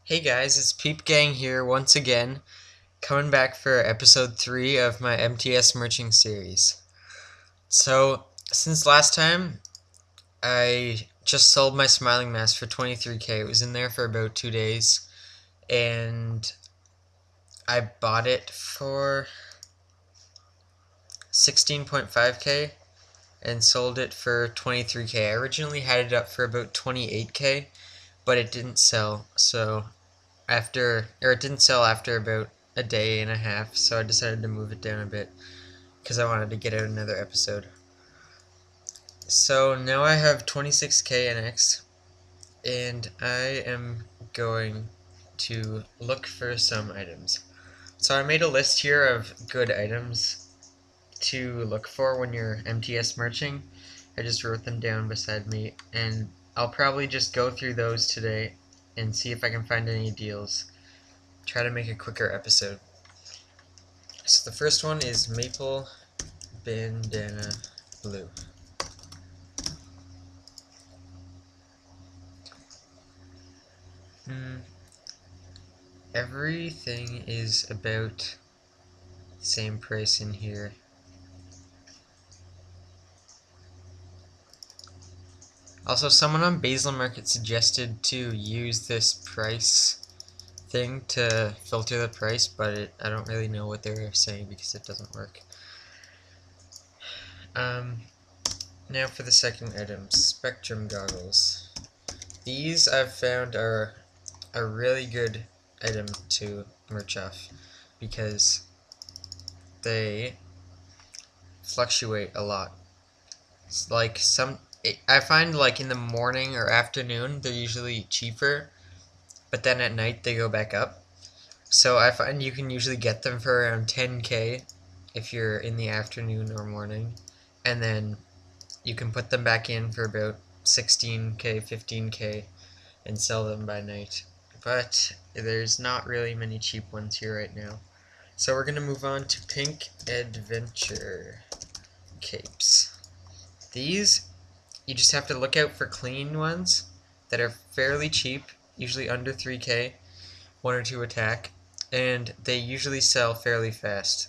Hey guys, it's Peep Gang here once again, coming back for episode 3 of my MTS merching series. So, since last time, I just sold my smiling mask for 23k. It was in there for about 2 days, and I bought it for 16.5k and sold it for 23k. I originally had it up for about 28k, but it didn't sell, it didn't sell after about a day and a half, so I decided to move it down a bit because I wanted to get out another episode. So now I have 26k NX, and I am going to look for some items. So I made a list here of good items to look for when you're MTS merching. I just wrote them down beside me, and I'll probably just go through those today and see if I can find any deals. Try to make a quicker episode. So the first one is Maple Bandana Blue. Everything is about the same price in here. Also, someone on Basil Market suggested to use this price thing to filter the price, but I don't really know what they're saying because it doesn't work. Now for the second item, Spectrum Goggles. These I've found are a really good item to merch off because they fluctuate a lot. It's like I find like in the morning or afternoon they're usually cheaper, but then at night they go back up. So I find you can usually get them for around 10k if you're in the afternoon or morning, and then you can put them back in for about 16k, 15k and sell them by night. But there's not really many cheap ones here right now. So we're going to move on to Pink Adventure capes. These, you just have to look out for clean ones that are fairly cheap, usually under 3k, 1 or 2 attack, and they usually sell fairly fast.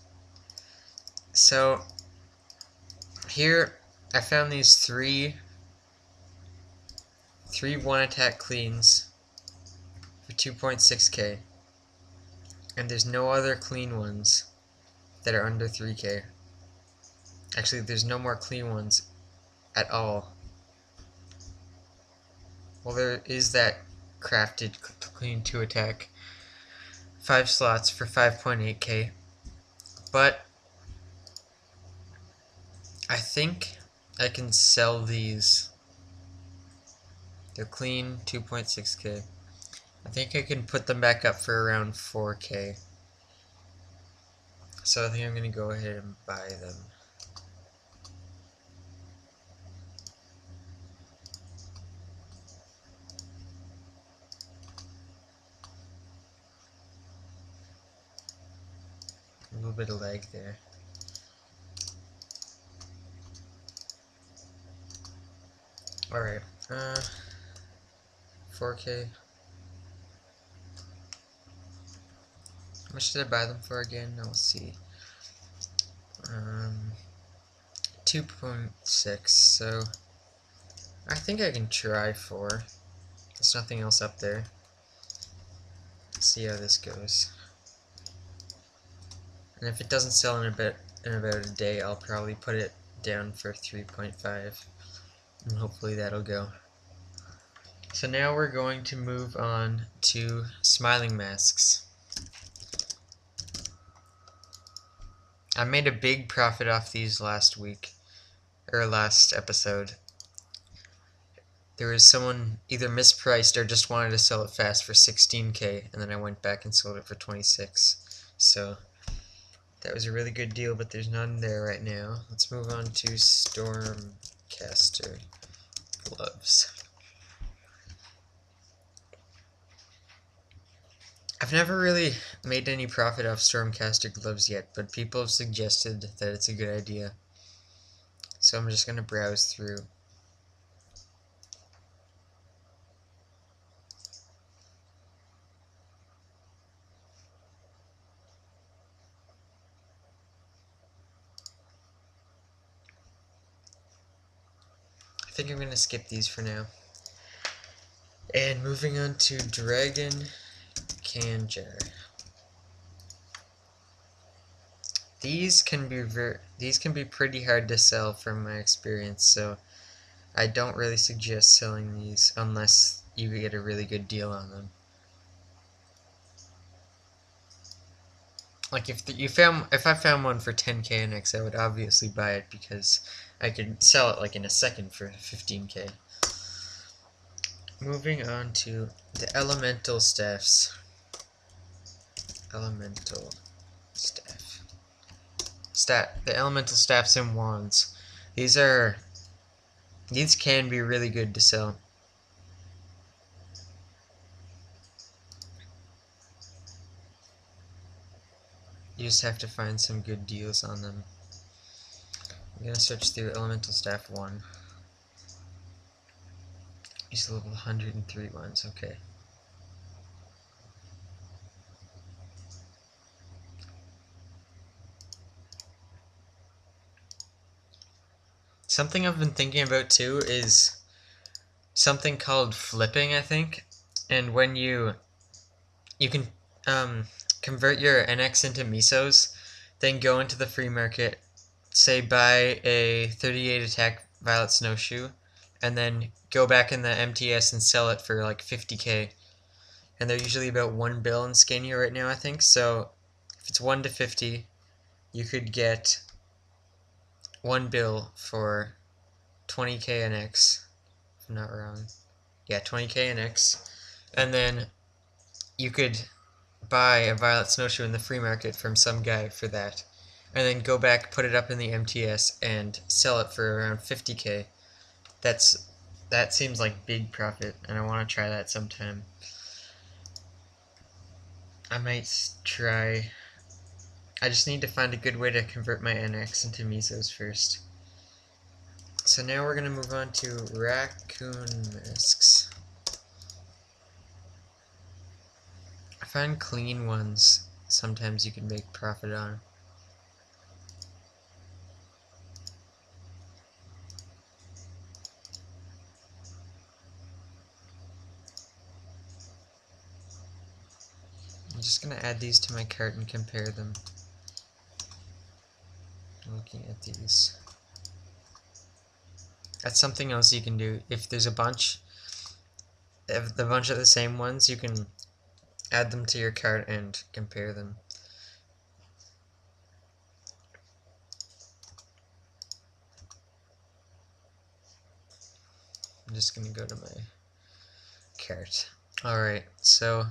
So here I found these three 1 attack cleans for 2.6k, and there's no other clean ones that are under 3k. Actually, there's no more clean ones at all. Well, there is that crafted clean 2 attack, 5 slots for 5.8k, but I think I can sell these. They're clean 2.6k. I think I can put them back up for around 4k. So I think I'm going to go ahead and buy them. A little bit of lag there. Alright, 4k. How much did I buy them for again? Let's see. 2.6, so I think I can try 4. There's nothing else up there. Let's see how this goes. And if it doesn't sell in about a day, I'll probably put it down for 3.5. And hopefully that'll go. So now we're going to move on to smiling masks. I made a big profit off these last week, or last episode. There was someone either mispriced or just wanted to sell it fast for 16k, and then I went back and sold it for 26. So that was a really good deal, but there's none there right now. Let's move on to Stormcaster gloves. I've never really made any profit off Stormcaster gloves yet, but people have suggested that it's a good idea. So I'm just going to browse through. think I'm gonna skip these for now. And moving on to Dragon Kanjar. These can be pretty hard to sell from my experience, so I don't really suggest selling these unless you get a really good deal on them. Like if I found one for 10k NX, I would obviously buy it because I could sell it like in a second for 15k. Moving on to the elemental staffs. Elemental staff. The elemental staffs and wands. These can be really good to sell. You just have to find some good deals on them. I'm gonna search through elemental staff 1. These level 103 ones, okay. Something I've been thinking about too is something called flipping, I think. And when you can convert your NX into Mesos, then go into the free market, say buy a 38 attack Violet Snowshoe, and then go back in the MTS and sell it for like 50k. And they're usually about 1 bill in Scania right now, I think. So if it's 1 to 50, you could get 1 bill for 20k NX, if I'm not wrong. Yeah, 20k NX. And then you could buy a Violet Snowshoe in the free market from some guy for that. And then go back, put it up in the MTS, and sell it for around 50k. That seems like big profit, and I want to try that sometime. I might try. I just need to find a good way to convert my NX into Mesos first. So now we're going to move on to Raccoon Masks. I find clean ones sometimes you can make profit on. I'm just going to add these to my cart and compare them. Looking at these. That's something else you can do. If there's a bunch of the same ones, you can add them to your cart and compare them. I'm just going to go to my cart. Alright, so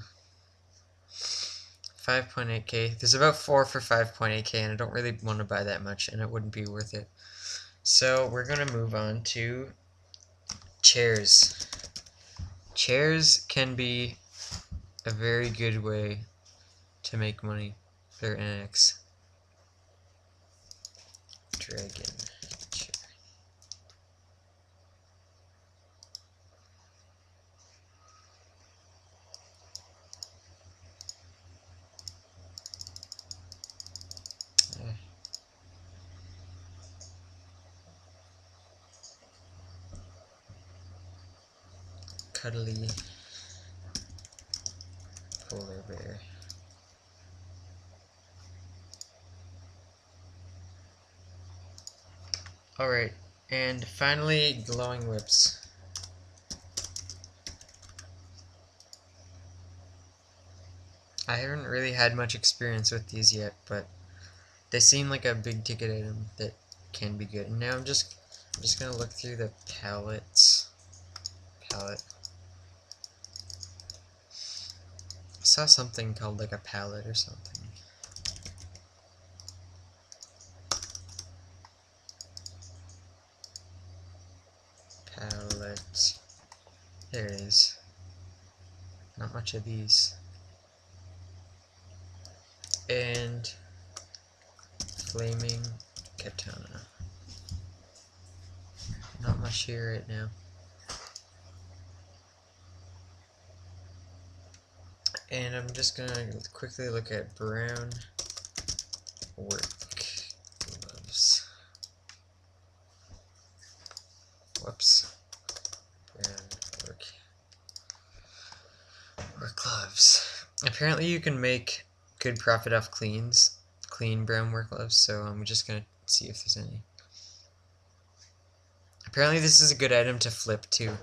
5.8k. There's about 4 for 5.8k, and I don't really want to buy that much, and it wouldn't be worth it. So we're going to move on to chairs. Chairs can be a very good way to make money. They're NX. Dragon chair. Cuddly polar bear. Alright, and finally, glowing whips. I haven't really had much experience with these yet, but they seem like a big ticket item that can be good. And now I'm just gonna look through the palettes. Palette. I saw something called like a palette or something. Palette. There it is. Not much of these. And flaming katana. Not much here right now. And I'm just gonna quickly look at brown work gloves. Whoops. gloves. Apparently you can make good profit off clean brown work gloves, so I'm just gonna see if there's any. Apparently this is a good item to flip too.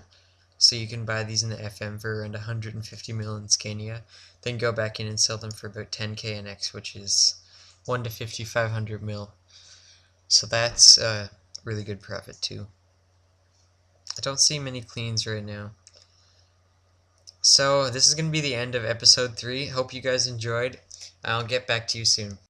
So you can buy these in the FM for around 150 mil in Scania, then go back in and sell them for about 10k in X, which is 1 to 5,500 mil. So that's really good profit too. I don't see many cleans right now. So this is going to be the end of episode 3. Hope you guys enjoyed. I'll get back to you soon.